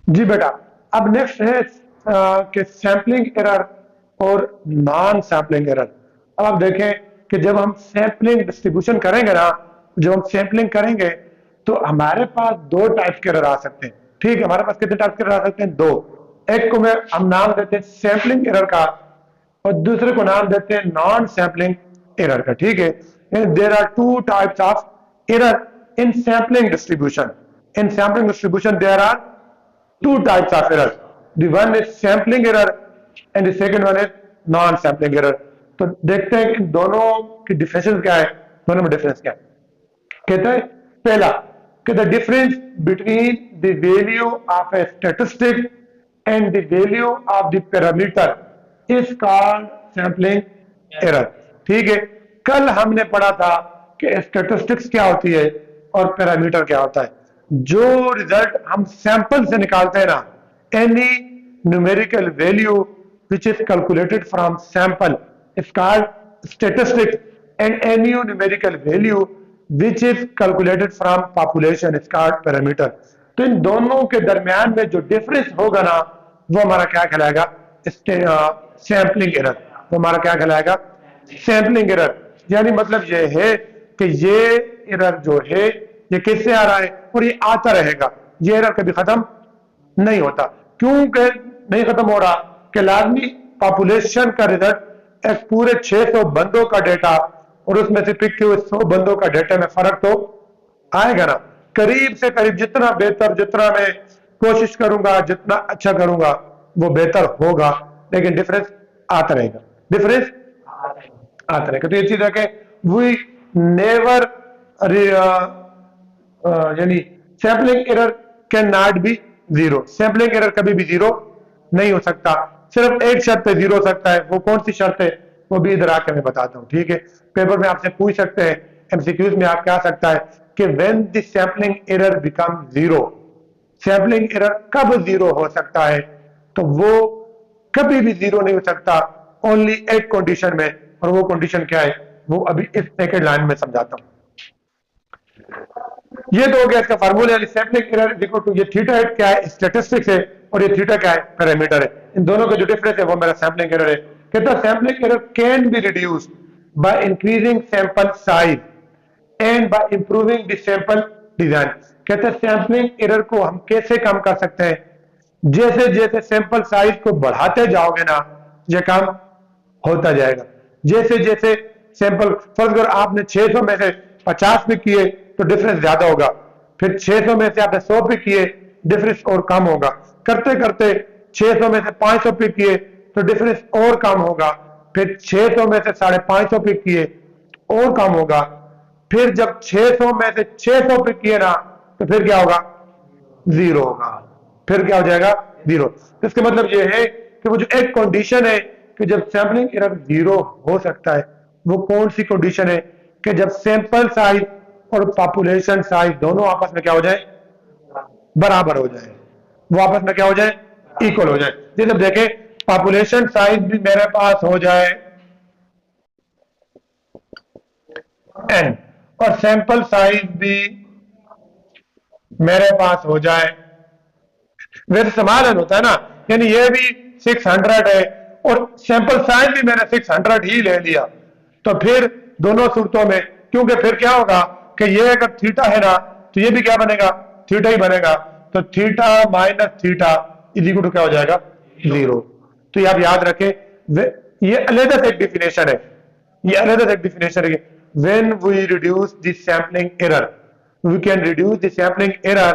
जी बेटा, अब नेक्स्ट है कि सैम्पलिंग एरर और नॉन सैम्पलिंग एरर। अब आप देखें कि जब हम सैम्पलिंग डिस्ट्रीब्यूशन करेंगे ना, जब हम सैम्पलिंग करेंगे तो हमारे पास दो टाइप्स के एरर आ सकते हैं। ठीक है, हमारे पास कितने टाइप्स के एरर आ सकते हैं? दो। एक को हम नाम देते हैं सैम्पलिंग एरर का, और दूसरे को नाम देते हैं नॉन सैम्पलिंग एरर का। ठीक है, there are two types of error in sampling distribution. In sampling distribution, there are two types of error. The one is sampling error and the second one is non-sampling error. तो देखते हैं कि दोनों की difference क्या है, दोनों में डिफरेंस क्या है। कहते हैं पहला कि the difference between the value of A statistic and the value of the parameter is called sampling error. ठीक है, कल हमने पढ़ा था कि स्टैटिस्टिक्स क्या होती है और पैरामीटर क्या होता है। जो रिजल्ट हम सैंपल से निकालते हैं ना, any numerical value which is calculated from sample is called statistics, and any numerical value which is calculated from population is called parameter. तो इन दोनों के दरमियान में जो डिफरेंस होगा ना, वो हमारा क्या कहलाएगा? Sampling error. वो हमारा क्या कहलाएगा? Sampling error. यानी मतलब ये है कि ये एरर जो है ये किससे आ रहा है और ये आता रहेगा, ये एरर कभी खत्म नहीं होता। क्यों नहीं खत्म हो रहा? कि लाजमी पॉपुलेशन का रिजल्ट एक पूरे 600 बंदों का डेटा और उसमें से पिक किए 100 बंदों का डेटा में फर्क तो आएगा ना। करीब से करीब जितना बेहतर, जितना मैं कोशिश करूंगा, जितना अच्छा करूंगा वो बेहतर होगा, लेकिन डिफरेंस आता रहेगा, डिफरेंस आता रहेगा। तो ये चीज है कि वी नेवर यानी sampling error can not be zero. Sampling error कभी भी जीरो नहीं हो सकता, सिर्फ एक शर्त पे जीरो हो सकता है। वो कौन सी शर्त है वो भी इधर आकर मैं बताता हूं। ठीक है, पेपर में आपसे पूछ सकते हैं, एमसीक्यूज में आपके आ सकता है कि when the sampling error become zero, sampling error कब जीरो हो सकता है? तो वो कभी भी जीरो नहीं हो सकता, ओनली एक कंडीशन में। और वो कंडीशन क्या है वो अभी इस सेकंड लाइन में समझाता हूं। ये तो हो गया इसका फार्मूला, यानी sampling error is equal to, ये थीटा हेड क्या है? स्टैटिस्टिक्स है, और ये थीटा क्या है? पैरामीटर है। इन दोनों का जो डिफरेंस है वो मेरा सैम्पलिंग एरर है। कहता है sampling error can be reduced by increasing sample size and by improving the sample design. कहते हैं सैम्पलिंग एरर को हम कैसे कम कर सकते हैं? जैसे जैसे सैंपल साइज को बढ़ाते जाओगे ना, ये कम होता जाएगा। जैसे जैसे सैंपल, फर्स्ट अगर आपने 600 में से 50 पे किए तो डिफरेंस ज्यादा होगा, फिर 600 में से आपने 100 पे किए, डिफरेंस और कम होगा। करते करते 600 में से 500 पे किए तो डिफरेंस और कम होगा, फिर 600 में से 550 पे किए और कम होगा, फिर जब 600 में से 600 पे किए ना तो फिर क्या होगा? जीरो होगा। फिर क्या हो जाएगा? जीरो। तो इसका मतलब ये है कि वो जो एक कंडीशन है कि जब सैंपलिंग एरर जीरो हो सकता है, वो कौन सी कंडीशन है? कि जब सैंपल साइज और पॉपुलेशन साइज दोनों आपस में क्या हो जाए? बराबर हो जाए, वो आपस में क्या हो जाए? इक्वल हो जाए। जैसे देखें, पॉपुलेशन साइज भी मेरे पास हो जाए n, और सैंपल साइज भी मेरे पास हो जाए, वैसे समान होता है ना, यानी ये भी 600 है और सैंपल साइज भी मैंने 600 ही ले लिया, तो फिर दोनों सूरतों में, क्योंकि फिर क्या होगा कि ये अगर थीटा है ना तो ये भी क्या बनेगा? थीटा ही बनेगा। तो theta minus theta is equal to क्या हो जाएगा? जीरो। तो ये आप याद रखें, ये अलग से एक डिफिनेशन है, ये अलग से एक डिफिनेशन है। When we reduce the sampling error, we can reduce the sampling error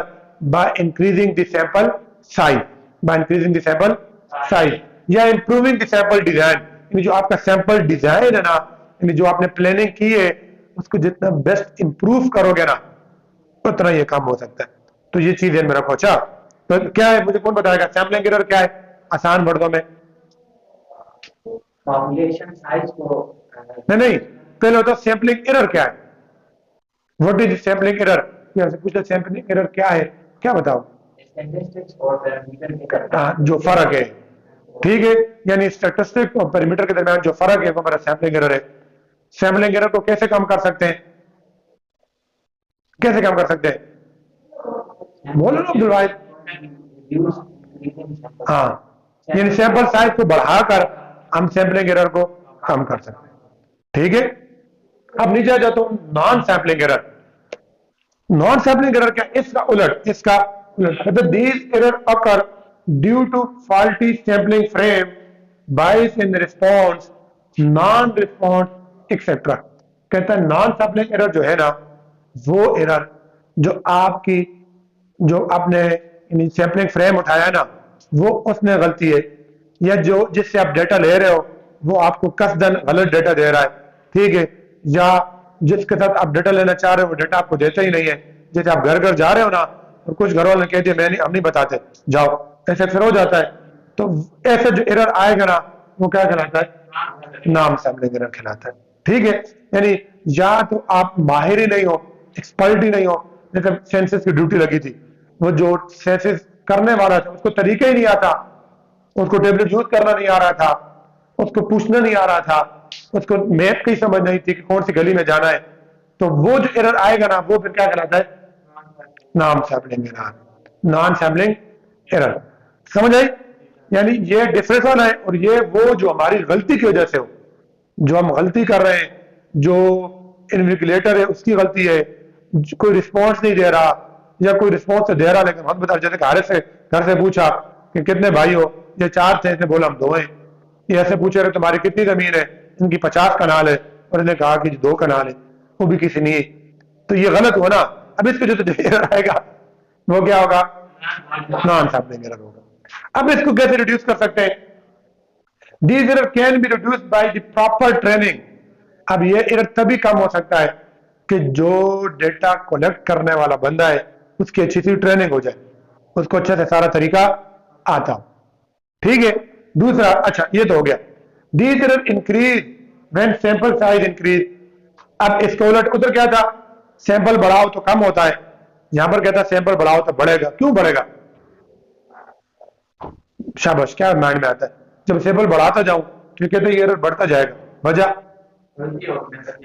by increasing the sample size, by increasing the sample size या improving the sample design। यानी जो आपका सैंपल डिजाइन है ना, यानी जो आपने प्लानिंग की है उसको जितना बेस्ट इंप्रूव करोगे ना उतना ये काम हो सकता है। तो ये चीज है मेरा खोचा। तो क्या है, मुझे कौन बताएगा सैंपलिंग एरर क्या है आसान वर्डों में? पॉपुलेशन साइज को नहीं नहीं, पहले होता सैंपलिंग एरर क्या है? What is sampling error? आपसे पूछा सैंपलिंग एरर क्या है, क्या बताओ? स्टैटिस्टिक्स और पैरामीटर के जो फर्क है। ठीक है, यानी स्टैटिस्टिक और पैरामीटर के दरमियान जो फर्क है वो हमारा सैंपलिंग एरर है। सैंपलिंग एरर को कैसे कम कर सकते हैं? कैसे कम कर सकते हैं? बोलो ना अब्दुल भाई। reduce increasing sample हाँ, यानी सैंपल साइज को बढ़ाकर हम सैंपलिंग एरर को कम कर सकते हैं। ठीक है, अब नीचे आ जाता हूं non sampling error. Non sampling error क्या, इसका उलट मतलब these error occur due to faulty sampling frame, bias in response, non response etcetera. कहता है नॉन सैंपलिंग एरर जो है ना, वो एरर जो आपकी जो आपने सैंपलिंग फ्रेम उठाया ना, वो उसमें गलती है, या जो जिससे आप डेटा ले रहे हो वो आपको कसदन गलत डेटा दे रहा है, ठीक है, या जिसके साथ आप डेटा लेना चाह रहे हो वो डेटा आपको देता ही नहीं है। जैसे आप घर घर जा रहे हो ना, और कुछ घर वालों ने कह दिया हम नहीं बताते, जाओ, ऐसे अक्सर हो जाता है। तो ऐसे जो एरर आएगा ना, वो क्या कहलाता है, नॉन सैंपलिंग एरर कहलाता है। ठीक है, यानी या तो आप माहिर ही नहीं हो, एक्सपर्ट ही नहीं हो। जैसे सेंसस की ड्यूटी लगी थी, वो जो सेंसस करने वाला था उसको तरीका ही नहीं आता, उसको टेबलेट यूज करना नहीं आ रहा था, उसको पूछना नहीं आ रहा था, उसको मैप की समझ नहीं थी कि कौन सी गली में जाना है। तो वो जो एरर आएगा ना, वो फिर क्या कहलाता है, non sampling error. Non sampling error, समझ आई? यानी ये डिफरेंस वाला है, और ये वो जो हमारी गलती की वजह से हो, जो हम गलती कर रहे हैं, जो इन्विजिलेटर है उसकी गलती है, कोई रिस्पॉन्स नहीं दे रहा, या कोई रिस्पॉन्स दे रहा लेकिन मत बता। जैसे घर से पूछा कि कितने भाई हो, ये 4 थे, इसने बोला हम 2 हैं। ये ऐसे पूछे रहे तुम्हारी कितनी जमीन है, इनकी 50 कनाल है, और इन्हें कहा कि 2 कनाल है, वो भी किसी नहीं है। तो ये गलत हुआ ना। अब इसको जो एरर आएगा वो क्या होगा, नॉन सैंपलिंग एरर होगा। अब इसको कैसे रिड्यूस कर सकते हैं, These error can be reduced by the proper training। अब ये एरर तभी कम हो सकता है कि जो डेटा कलेक्ट करने वाला बंदा है उसकी अच्छी सी ट्रेनिंग हो जाए, उसको अच्छे से सारा तरीका आता हो। ठीक है, दूसरा, अच्छा ये तो हो गया, These error increase when sample size increase। अब इसके उलट उधर क्या था, सैंपल बढ़ाओ तो कम होता है, यहां पर कहता है सैंपल बढ़ाओ तो बढ़ेगा। क्यों बढ़ेगा, शाबाश, क्या माइंड में आता है, जब सैंपल बढ़ाता जाऊं तो कहते हैं एरर बढ़ता जाएगा, वजह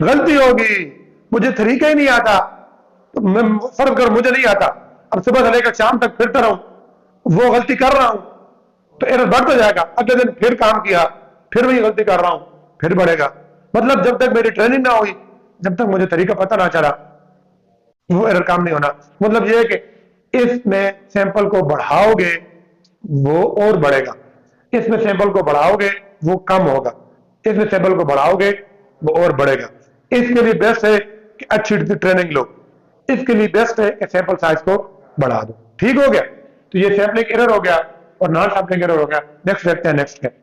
गलती होगी, मुझे तरीका ही नहीं आता, तो मैं फर्क कर, मुझे नहीं आता, अब सुबह से लेकर शाम तक फिरता रहूं, वो गलती कर रहा हूं, तो एरर बढ़ता जाएगा। अगले दिन फिर काम किया, फिर वही गलती कर रहा हूं, फिर बढ़ेगा। मतलब जब तक मेरी ट्रेनिंग ना हुई, जब तक मुझे तरीका पता ना चला, वो एरर काम नहीं होना। मतलब ये है कि इसमें सैंपल को बढ़ाओगे वो और बढ़ेगा, इसमें सैंपल को बढ़ाओगे वो कम होगा, इसमें सैंपल को बढ़ाओगे वो और बढ़ेगा। इसके लिए बेस्ट है कि अच्छी ट्रेनिंग लो, इसके लिए बेस्ट है कि सैंपल साइज को बढ़ा दो। ठीक हो गया, तो ये सैंपलिंग एरर हो गया और नॉन सैंपलिंग एरर हो गया। नेक्स्ट देखते हैं, नेक्स्ट है